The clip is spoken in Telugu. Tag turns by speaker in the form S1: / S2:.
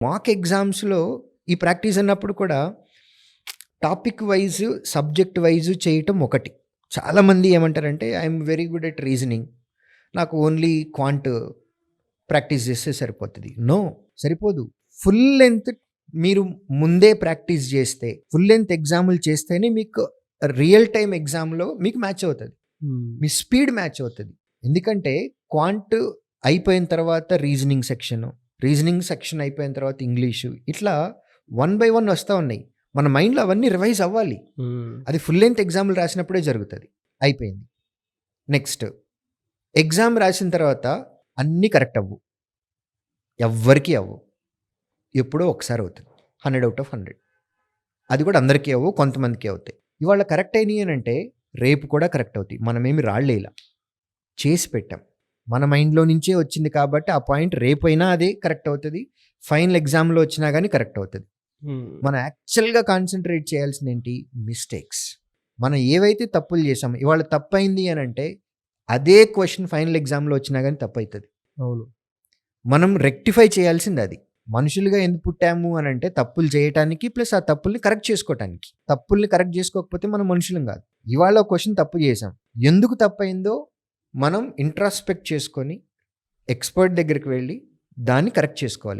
S1: మాక్ ఎగ్జామ్స్‌లో ఈ ప్రాక్టీస్ అన్నప్పుడు కూడా టాపిక్ వైస్, సబ్జెక్ట్ వైస్ చేయటం ఒకటి. చాలామంది ఏమంటారంటే I'm very good at reasoning. నాకు ఓన్లీ క్వాంట్ ప్రాక్టీస్ చేస్తే సరిపోతది. నో, సరిపోదు. ఫుల్ లెంగ్త్ మీరు ముందే ప్రాక్టీస్ చేస్తే, ఫుల్ లెంగ్త్ ఎగ్జాములు చేస్తేనే మీకు రియల్ టైమ్ ఎగ్జామ్‌లో మీకు మ్యాచ్ అవుతది. మీ స్పీడ్ మ్యాచ్ అవుతది. ఎందుకంటే క్వాంట్ అయిపోయిన తర్వాత రీజనింగ్ సెక్షన్ అయిపోయిన తర్వాత ఇంగ్లీషు, ఇట్లా 1 బై 1 వస్తా ఉన్నాయి. మన మైండ్‌లో అవన్నీ రివైజ్ అవ్వాలి. అది ఫుల్ లెంగ్త్ ఎగ్జామ్‌లు రాసినప్పుడే జరుగుతది. అయిపోయింది. నెక్స్ట్ ఎగ్జామ్ రాసిన తర్వాత అన్నీ కరెక్ట్ అవ్వు. ఎవ్వరికీ అవ్వవు. ఎప్పుడో ఒకసారి అవుతుంది. 100 ఔట్ ఆఫ్ 100. అది కూడా అందరికీ అవ్వవు, కొంతమందికి అవుతాయి. ఇవాళ కరెక్ట్ అయినాయి అనంటే రేపు కూడా కరెక్ట్ అవుతాయి. మనమేమి రాళ్ళేలా చేసి పెట్టాం. మన మైండ్‌లో నుంచే వచ్చింది కాబట్టి ఆ పాయింట్ రేపైనా అదే కరెక్ట్ అవుతది. ఫైనల్ ఎగ్జామ్‌లో వచ్చినా గానీ కరెక్ట్ అవుతది. మనం యాక్చువల్‌గా కాన్సంట్రేట్ చేయాల్సింది ఏంటి? మిస్టేక్స్. మనం ఏవైతే తప్పులు చేసామో, ఇవాళ తప్పయింది అనంటే అదే క్వెషన్ ఫైనల్ ఎగ్జామ్‌లో వచ్చినా గానీ తప్పైతది.
S2: అవును.
S1: మనం రెక్టిఫై చేయాల్సింది అది. మనుషులుగా ఎందుకు పుట్టాము అనంటే తప్పులు చేయటానికి, ప్లస్ ఆ తప్పుల్ని కరెక్ట్ చేసుకోవటానికి. తప్పుల్ని కరెక్ట్ చేసుకోకపోతే మనం మనుషులం కాదు. ఇవాళ ఒక క్వెషన్ తప్పు చేసాం. ఎందుకు తప్పయిందో మనం ఇంట్రాస్పెక్ట్ చేసుకొని ఎక్స్‌పర్ట్ దగ్గరికి వెళ్ళి దాన్ని కరెక్ట్ చేసుకోవాలి.